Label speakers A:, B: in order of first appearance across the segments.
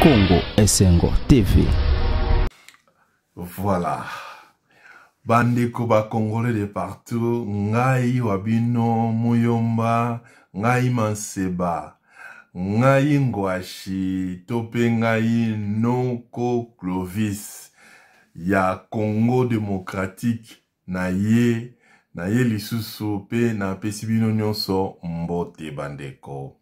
A: Congo Esengo TV.
B: Voilà. Bandeko ba Congolais de partout, ngai wabino muyomba, ngai manseba, ngai ngwashi, tope ngai noko Clovis, ya Congo démocratique, na ye lisusu pe na pesi bino nyonso mbote bandeko.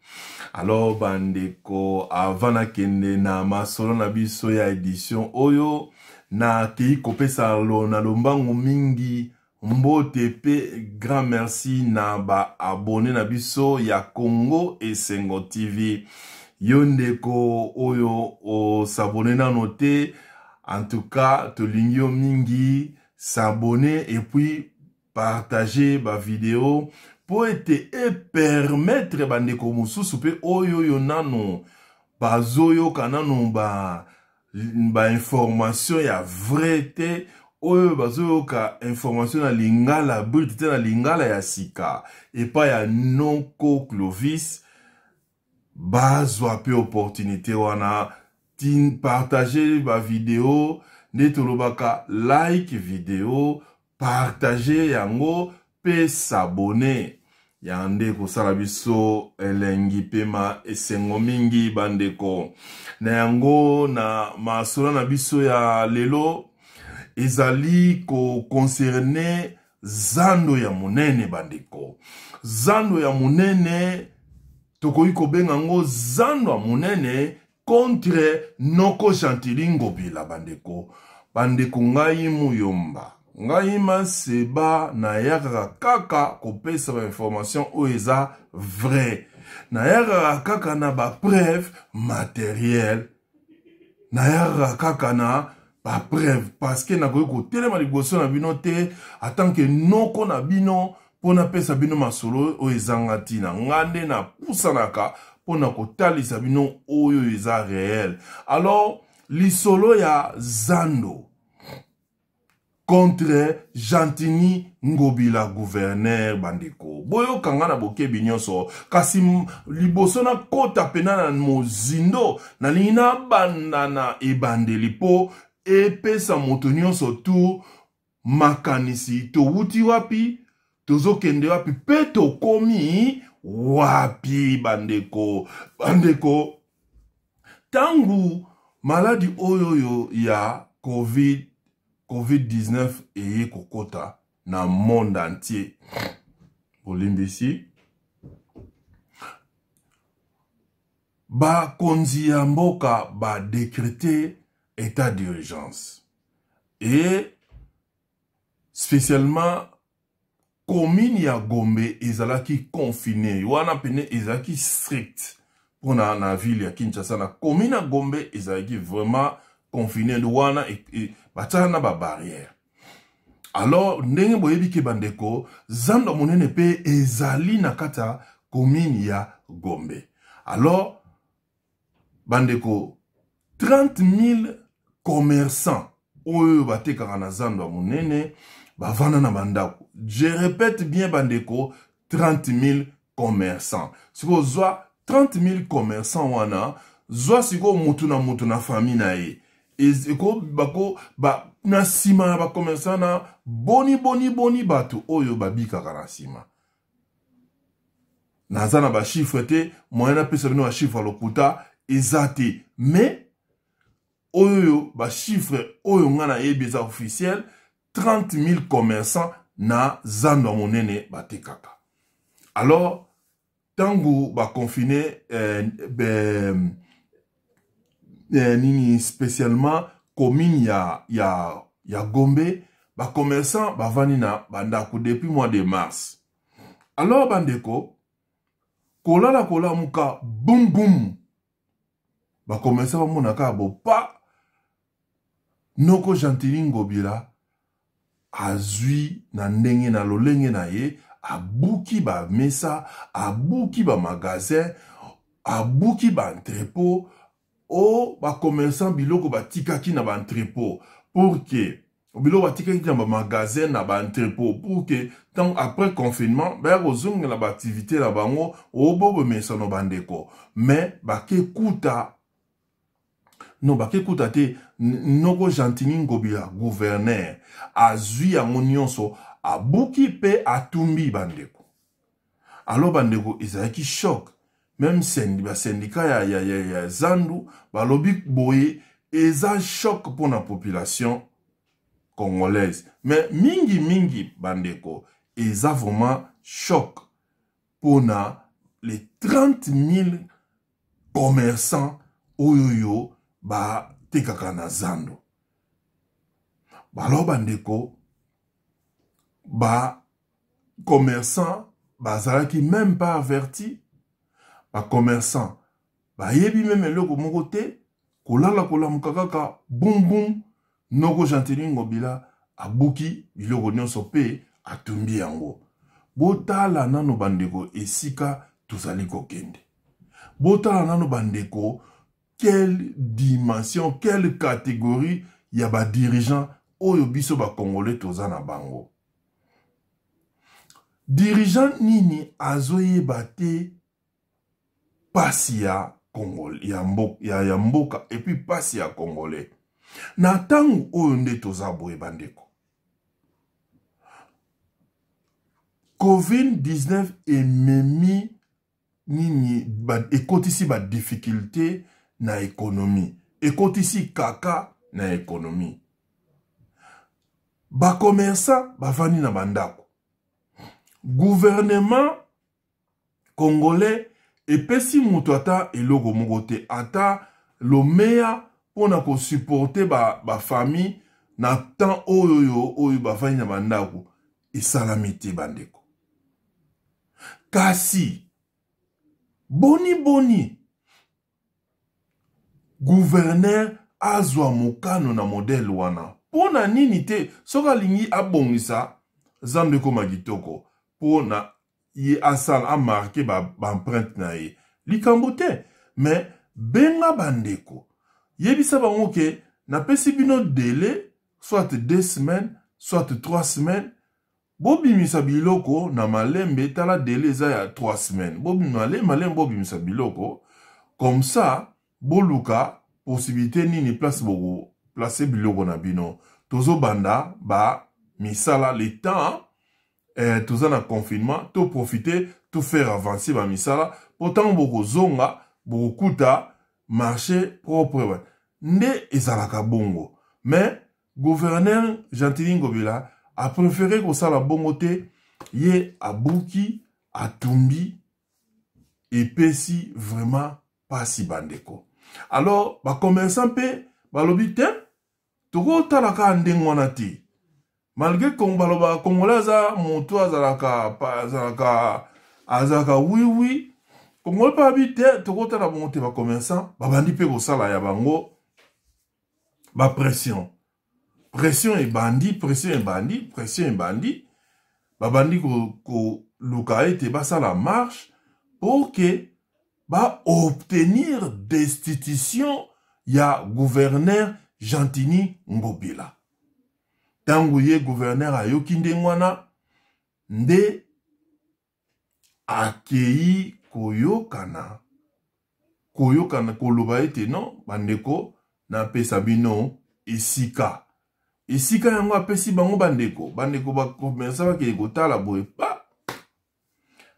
B: Alors bandeko, avant na kende na masolo na biso ya édition oyo, na kei kopesa lo na lombango mingi mbote pe grand merci na ba abonné na biso ya Congo Esengo TV. Yondeko oyo o s'abonner na noté, en tout cas to lingyo mingi s'abonner et puis partager ba vidéo pour être et permettre bandeko mususu pe oyo yo nano bazoyo kanano ba information ya vrai oyo bazoyo ka information na lingala brute na lingala ya sika et pas ya noko Clovis bazwa pe opportunité wana tin partager ba vidéo netolobaka like vidéo partager yango pe s'abonner yande kosala biso elengi pema esengo mingi bandeko na yango na masolo na biso ya lelo ezali ko concerner zando ya munene bandeko. Zando ya munene tokoki kobenga ngo zando ya munene contre noko Chantilly Ngobila bandeko. Bandeko ngai muyomba, ngai maseba na yaka kaka kopesa ba information oeza vrai. Na yaka kaka na ba preuve matériel. Na yaka kaka na ba preuve parce que na ko telema liboso na bino te tant que noko na bino pona pesa bino masolo oeza ngati na ngande na pusanaka pona kotalisa bino oyo eza réel. Alors lisolo ya zando contre Chantilly Ngobila gouverneur bandeko. Boyo kangana boke binyonso. Kasi liboso na kota pena na mozindo. Na lina bandana ebandeli po. Epesa moto nyonso tu makanisi. To wuti wapi. Tozo kende wapi. Peto komi wapi bandeko. Bandeko. Tangu maladi oyoyo ya COVID-19 eye kokota na monde entier. Olimbisi. Ba konzi ya mboka ba décréter état d'urgence. Et spécialement commune ya Gombe ezalaki confiné. Wana pene ezalaki strict. Pour na ville ya Kinshasa na commune ya Gombe ezalaki vraiment confiné wana et batana ba barrière. Alors ndenge boyebi ke bandeko zando monene pe ezali na kata commune ya Gombe. Alors bandeko 30 000 commerçants oyo batekaka na zando monene bavana na bandako. Je répète bien bandeko 30 000 commerçants. Siko zwa 30 000 commerçants wana zwa siko mutu na famille na ye. Eko bako ba na sima na ba commerçant na boni batu oyo babika kana sima. Nazana ba chiffre te moyena pesa bino ba chiffre lokuta ezate mais oyo ba chiffre oyo ngana ebeza officiel 30 000 commerçants na zando monene batekaka. Alors tangu ba confiné nini spécialement commune ya Gombe ba commerçant ba vani na bandako depuis mois de mars. Alors bandeko kolala muka boum ba commerçant ba monaka bo pa noko Chantilly Ngobila azui na ndenge na lolenge na ye abuki ba mesa abuki ba magasin abuki ba entrepôt o ba commerçant biloko ba tikaki na ba entrepôt pour que biloko ba tikaki na ba magasin na ba entrepôt pour que tant après confinement ba kozonga na ba activité na bango o bobo mesa no bandeko mais ba ke kuta non bakekuta te Noko Jantini Ngobila gouverneur azui yango nyonso abuki pe atumbi bandeko. Alors bandeko ezalaki choc. Même syndicat ya Zandu balobi boye eza choc pour la population congolaise. Mais mingi bandeko eza vraiment choc pour les 30 000 commerçants oyoyo ba tekaka na Zandu. Alors bandeko ba commerçants bazalaki même pas averti. Ba commerçant ba yebi même eloko moko te kolala mukakaka boum boum Noko Jantini Ngobila abuki biloko nyonso pe atumbi yango. Botala nano bandeko esika tozali kokende. Botala nano bandeko quelle dimension, quelle catégorie ya ba dirigeant oyo biso ba congolais tozana bango. Dirigeant nini azoye bate pasi ya Congolais, ya mboka, et puis pasi ya Congolais. Na tangu oyo nde tozaboye bandeko. COVID-19 ememi nini ekotisi ba difficulté na économie. Ekotisi kaka na économie. Ba commerçant bavani na bandako. Gouvernement congolais epesi mutu ata eloko moko te ata lomea pona ko supporter ba famille na temps oyo bafani na bandako esalami te bandeko. Kasi boni gouverneur azwa mokano na modèle wana pona nini te soka lingi abongisa Zandeko magitoko pona ye asal a marqué ba empreinte na ye likambo te. Mais benga bandeko yebisa bango ke na pesi bino délai soit 2 semaines soit 3 semaines bobimisa biloko na malembe tala délai za ya 3 semaines malembe bobimisa biloko comme ça boluka possibilité nini place boko placer biloko na bino tozo banda ba misala le temps toza na confinement to profiter to faire avancer ba misala pourtant boko zonga boko kuta marché propre nde ezalaka bongo. Mais gouverneur Jantini Ngobila a préféré ko sala bongo te ye abuki atumbi epesi vraiment pasi bandeko. Alors ba commerçant pe balobi te toko talaka ndenge wana te. Malgré qu'on baloba congolaza moto azalaka oui congolais pa habite toko tala bongo te ba commerçant babandi pe ko sala ya bango ba pression et bandi babandi ko luka ete basala marche pour que ba obtenir destitution ya gouverneur Jantini Ngobila. Tangu ye gouverneur ayoki ndengwana nde akei koyokana koloba ete non bandeko na pesa bino esika yango apesi bango bandeko ba komensa bakei kotala boye pa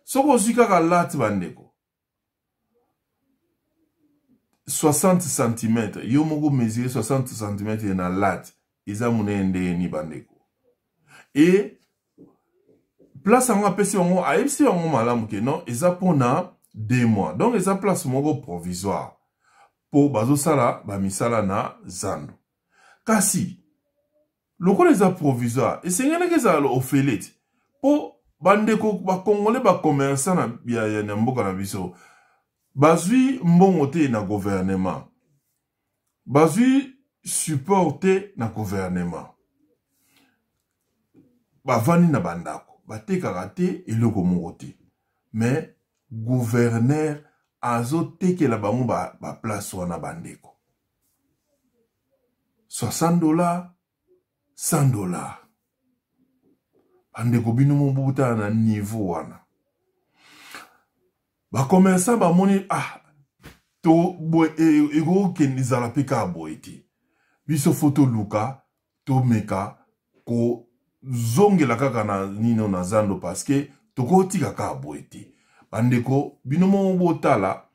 B: soko osika ka lati bandeko 60 cm yo moko mesurer 60 cm na lati eza munende ni bandeko et place yango apesi bango ayebisi bango malamu ke non eza pona 2 mois donc eza place moko provisoire po bazosala bamisala na Zandu. Kasi lokola eza provisoire esengelaki ezala ofeleti po bandeko bakongole bakomersa na mboka na biso bazwi mbongo te na gouvernement bazwi support te na gouvernement bavandi na bandako batekaka te eloko moko te. Mais gouverneur azotekela bango ba place wana bandeko $60 $100 bandeko bino mobuta na niveau wana ba commerçant ba moni to ego kenizala peka boiti biso photo luka to meka ko zongela kaka na nino na zando parce que toko tika ka boiti bandeko binomo botala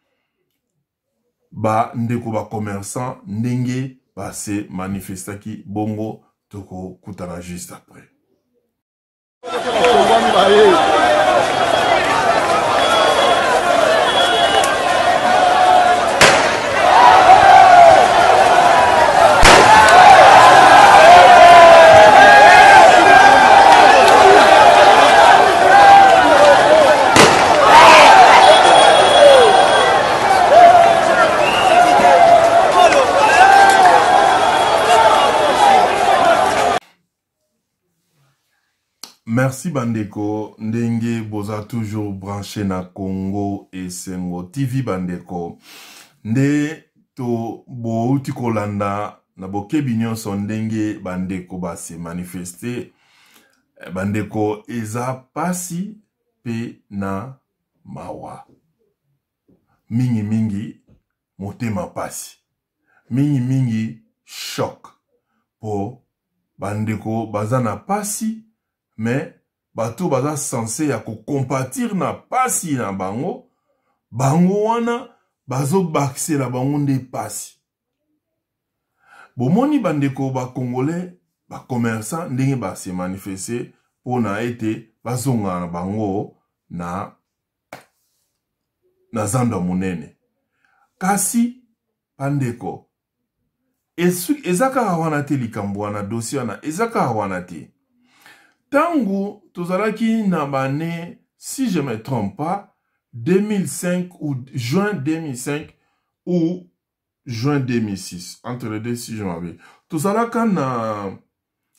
B: ba ndeko ba commerçant ndenge ba se manifestaki bongo toko kutana juste après. Merci Bandeko, ndenge boza toujours branché na Congo Esengo TV Bandeko. Nde to bo uti kolanda na bokebi nyonso ndenge Bandeko ba se manifester. Bandeko eza pasi pe na mawa. Mingi mingi motema pasi. Mingi mingi choc po Bandeko baza na pasi. Mais bato baza censé ya ko compatir na pasi na bango bango wana bazo bakse la bango nde pasi. Bomoni bandeko ba congolais ba commerçant ndenge ba se manifester pona ete bazonga na bango na zando monene. Kasi bandeko ezaka wana te likambo wana dossier wana ezaka wana te. Tangu tozalaki na bane, si je me trompe pas, 2005 ou juin 2005 ou juin 2006, entre les deux si je m'avais. Tozalaka na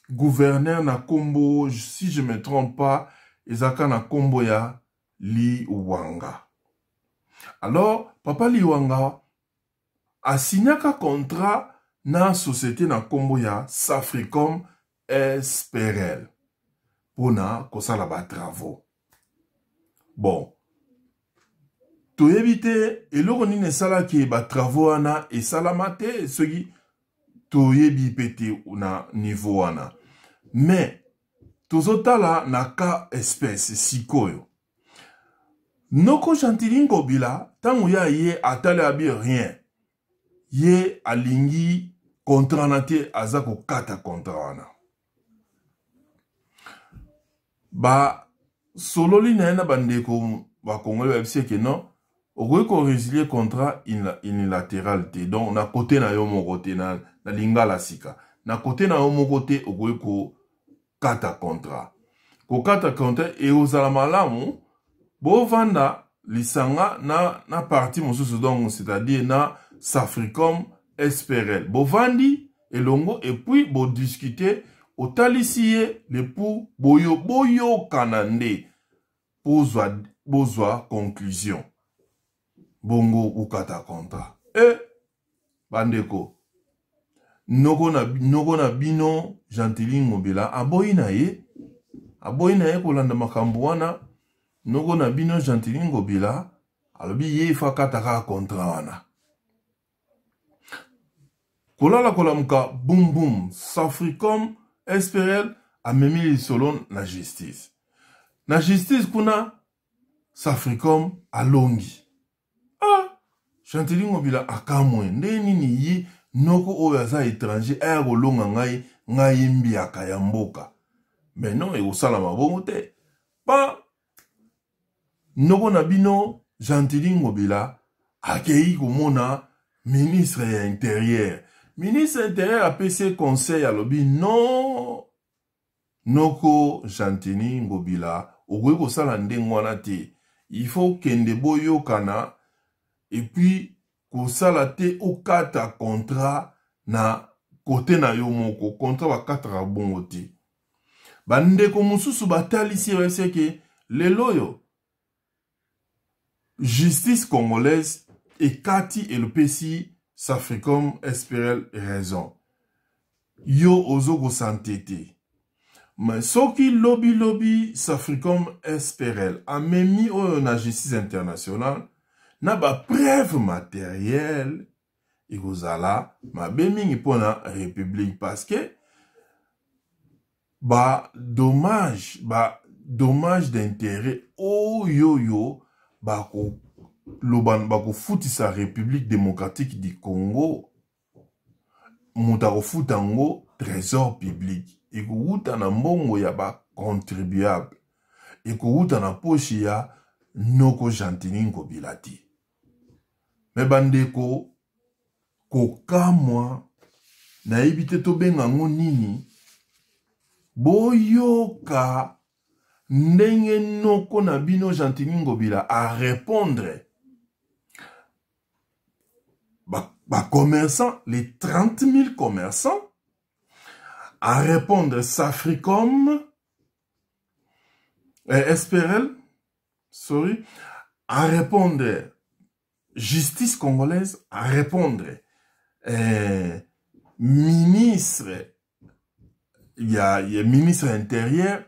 B: gouverneur na kombo, si je me trompe pas, ezaka na kombo ya Liwanga. Alors, papa Liwanga a signé un contrat na société na kombo ya Safricom SPRL. Pona kosala ba travaux. Bon. To éviter eloko nini sala ki ba travaux ana et salamate soki to yebi pete na niveau ana. Mais tozotala na ka espèce sikoyo. Noko Chantilingo bila tangu ya ye atale abi rien. Ye alingi contrat na te azako kata contrat ana. Ba sololi na ena bandeko ba Congolais ba que non okoki ko résilier contrat unilatéral te donc na côté na yo moko te na lingala sika na côté na yo moko te okoki ko kata contrat e ozala malamu bo vanda lisanga na parti mosusu donc c'est-à-dire na Safricom SPRL bo vandi elongo et puis bo discuter au talisie le pou boyo kanande bozwa conclusion bongo ukata konta bandeko noko na bino Chantilingo bila aboyi na ye kolanda makambo wana noko na bino Chantilingo bila alobi ye fa kataka kontra wana kolala kolamuka boum boum Safricom SPRL a memi solon na justice. Na justice kuna Safricom alongi. Chantilingo bila akamwe. Nde nini yi noko oyo aza étranger aya kolonga ngai mbiaka ya mboka. Mais non, ekosala mabongo te. Pa noko na bino Chantilingo bila akei komona ministre ya intérieur. Ministre intérieur a PC conseil à lobby non noko Chantilingo bila okoki kosala ndenge wana te il faut kende boyo kana et puis kosala te okata contrat na côté na yo moko contrat bakataka bongo te bandeko mosusu batalisi c'est que leloyo justice congolaise ekati elopesi Safricom SPRL raison. Yo ozo santete. Mais soki lobby Safricom SPRL a memi oyo na justice internationale na ba preuve matérielle ikozala mabe mingi pona république parce que dommage d'intérêt oyoyo bako futi sa République démocratique du Congo mutako futango trésor public ikuuta na mbongo ya ba contribuable ikuuta na poche ya Noko Jantini Ngobila ti me bandeko kokamwa na ibite to benga nini boyoka ndenge Noko na bino Jantini Ngobila à répondre commerçants, les 30 000 commerçants, à répondre Safricom, SPRL, sorry, à répondre Justice congolaise, à répondre ministre, il y a ministre intérieur,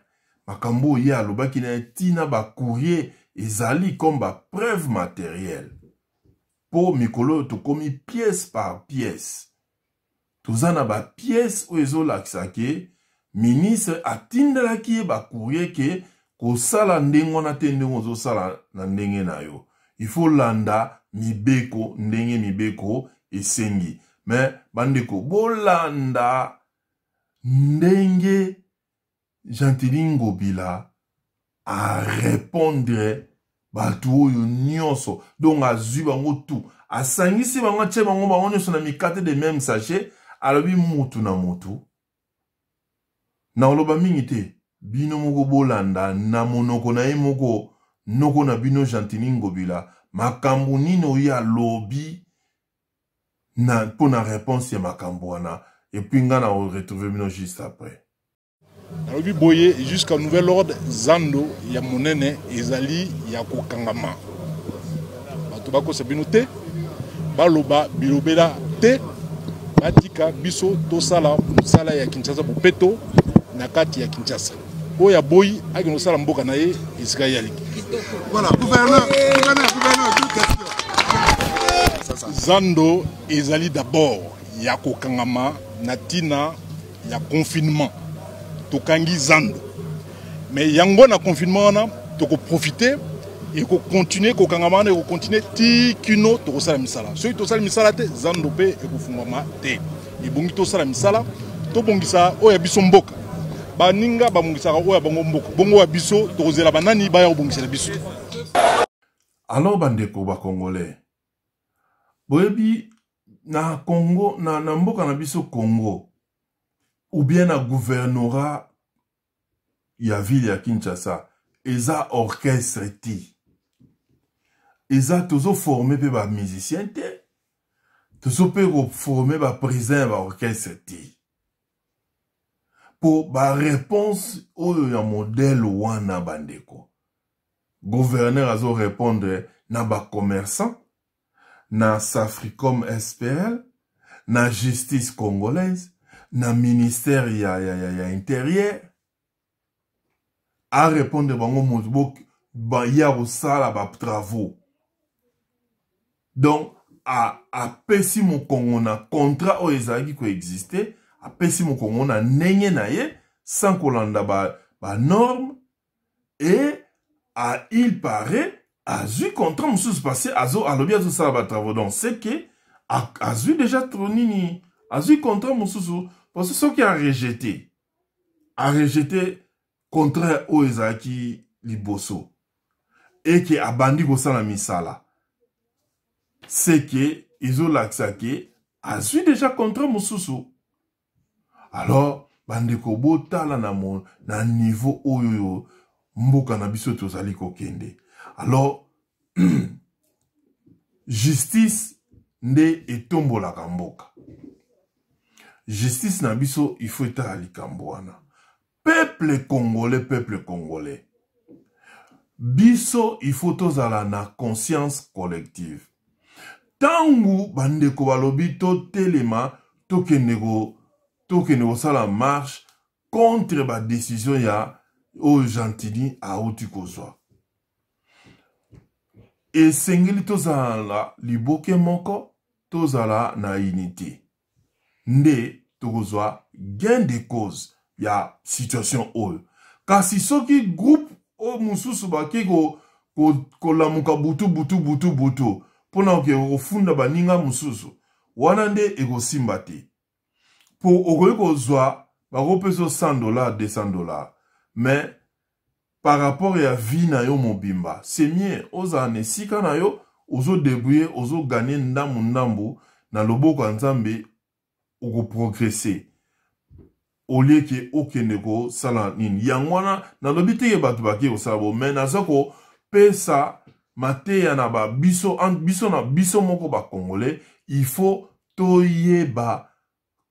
B: makambo ya lobaki na tina ba courrier ezali comme ba preuve matérielle. Pour mikolo to komi pièce par pièce. Tozana ba pièce ou ezo laksake, ministre atindela ki ba courrier ke ko sala ndengo na te ndengo zo sala na ndenge na yo. Il faut landa mibeko ndenge mibeko esengi. Mais bandeko bolanda ndenge Jantini Ngobila à répondre batu oyo nyonso donc azui bango tout asangisi bango tche bango bango nyonso na mikate de même sachet alobi mutu na mutu na oloba mingi te bino moko bolanda na monoko na ye moko Noko na bino Jantini Ngobila makambo nino ya lobi na pona réponse ya makambo wana et puis nga na retrouver bino juste après.
C: Alobi boye jusqu'à nouvel ordre Zando ya monene ezali ya kokangama. Bato bako sabino te baloba bilobela te batika biso tosala musala ya Kinshasa bopeto na kati ya Kinshasa. Oya boyi akino sala mboka na ye esika yali.
D: Voilà, gouverneur, toute question.
C: Zando ezali d'abord ya kokangama na tina ya confinement. Tokangi Zando. Mais yango na confinement na toko profiter et ko continuer ko kangamana ko continuer ti kino toko sala misala. Soki to sala misala te Zando pe e ko fungama te. E bongi to sala misala to bongisa o ya biso mboka. Ba ninga ba bongisa o ya bongo mboka. Bongo wa biso to zela banani ba ya bongisa biso.
B: Alors bandeko ba congolais. Boyebi na Congo na mboka na biso Congo. Ou bien na gouvernorat ya ville ya Kinshasa, eza orchestre ti. Eza tozo formé pe ba musicien te. Tozo pe formé ba président ba orchestre ti. Pour ba réponse oyo ya modèle wana bandeko. Gouverneur azo répondre na ba commerçant, na Safricom SPL, na justice congolaise, na ministère ya intérieur à répondre bango moto ba ya osala ba travaux donc a pesi mo Congo na contrat o ezaki ko exister a pesi mo Congo na ndenge na ye sans kolanda ba norme et il paraît a eu contrat mususu passé azo alobi azo sala ba travaux donc c'est que a eu déjà tronini a eu contrat mususu. Parce que ce qui a rejeté contraire au Ezaki Liboso et qui a bandi Gosala Misala, c'est que Izo Laksake a su déjà contre Moussousou. Alors, bandeko botala na niveau oyo mboka na biso tozali kokende. Alors, justice nde etombola mboka. Justice na biso, il faut être à l'ikambouana. Peuple congolais. Biso, il faut tous à la conscience collective. Tangu bandeko balobi to telema, tokenego sala marche contre ba décision ya o Jantini a Outikozwa. et sengeli tozala liboke moko tozala na unité nde tokozwa gain de cause ya situation oyo kasi soki groupe o mususu baki kolamuka butu pona ke ofunda baninga mususu wana nde ekosimba te po okoki kozwa bakopesa $100 $200 mais par rapport à vie na yo mobimba c'est mieux oza na esika na yo ozo débrouiller ozo gagner ndambu na loboko ya Nzambe oko progresser au lieu que okende ko sala nini yango wana na lobi te bato baki osala bo mais naza ko pesa mateya na ba biso na biso moko ba congolais il faut toyeba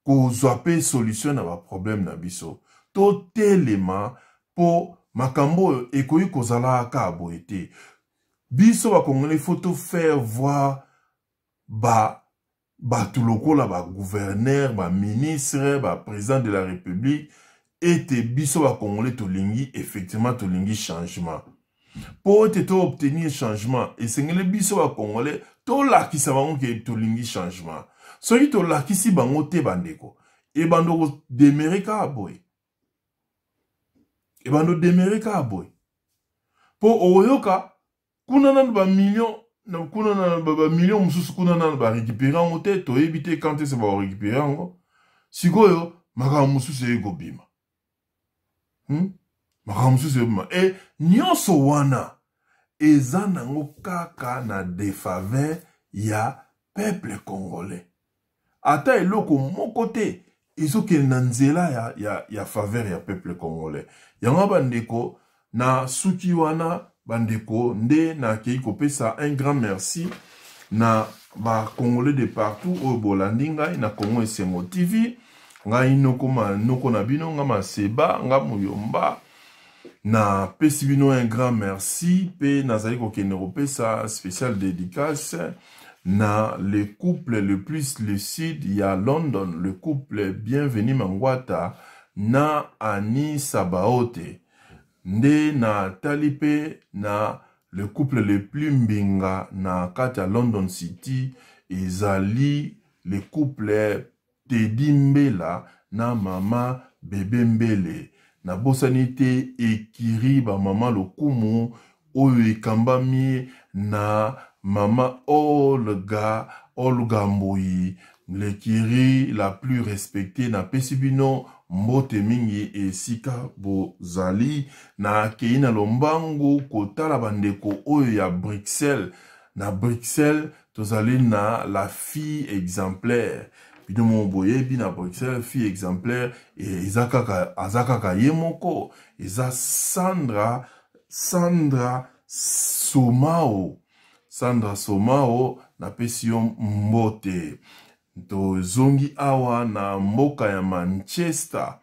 B: kozwa pe solution na ba problème na biso to telema po makambo ekoyi kozala ka boye te biso ba congolais faut to faire voir bato lokola ba gouverneur ba ministre ba président de la république ete biso ba congolais tolingi effectivement tolingi changement po ete to obtenir changement esengeli biso ba congolais to lakisa bango ke tolingi changement soki to lakisi bango te bandeko e bando demerika boye po oyoka kuna nan ba million na kuna na ba million mususu kuna nan ba récupérer en te to éviter quand c'est ba récupérer en sikoyo maka mususu ego bima maka mususu bima e nyonso wana eza nango kaka na défaveur ya peuple congolais ata eloko moko te ezoke na nzela ya faveur ya peuple congolais yango bandeko na suki wana bandeko nde na kei kopesa un grand merci na ba congolais de partout au bolandi ngai na Congo Esengo TV ngai noko na bino nga Maseba nga Muyomba na pesi bino un grand merci pe nazali kokende kopesa spécial dédicace na le couple le plus lucide ya London, le couple Bienvenu Mangwata na Ani Sabaote nde na talipe na le couple le plus mbinga na kati ya London City ezali le couple Teddy Mbela na mama Bebe Mbele na bosanite ekiri ba mama lokumu oyo ekambami na Mama Olga Mboui, l'ékiri la plus respectée na pesibino mbote mingi e sika bozali na keina lombangu kotala bandeko oyo ya Bruxelles. Na Bruxelles, tozali na la fille exemplaire. Bino moboye bi na Bruxelles, fille exemplaire e azakaka yemoko eza Sandra Somao na pesio mbote. To zongi awa na mboka ya Manchester.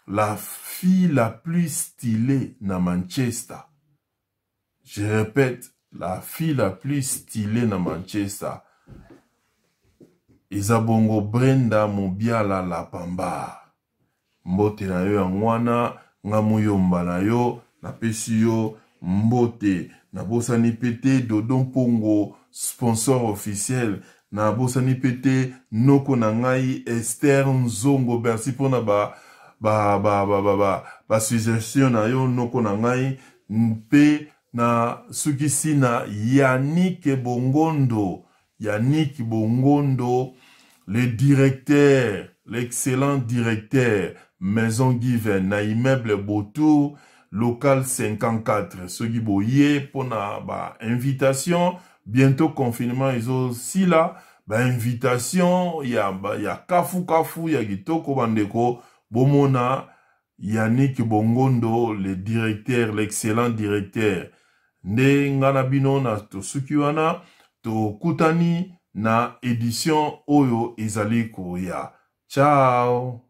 B: La fille la plus stylée na Manchester. Je répète, la fille la plus stylée na Manchester. Ezabongo Brenda Mobiala la Pamba. Mbote na yo ya mwana, nga Muyomba na yo, na pesio mbote. Na bosani pete Dodon Pongo, sponsor officiel. Na bosani pete noko na ngai Esther Nzongo, merci pour na ba suggestion na yo noko na ngai mpe na sukisi na Yannick Bongondo, le directeur, l'excellent directeur Maison Given na immeuble Botour local 54. Ce qui boye pour na ba invitation, bientôt confinement ils aussi là, ba invitation ya kafu ya kitoko bandeko bomona Yannick Bongondo, le directeur, l'excellent directeur. Nde ngana bino na to sukiwana to kutani na édition oyo ezali koya. Ciao.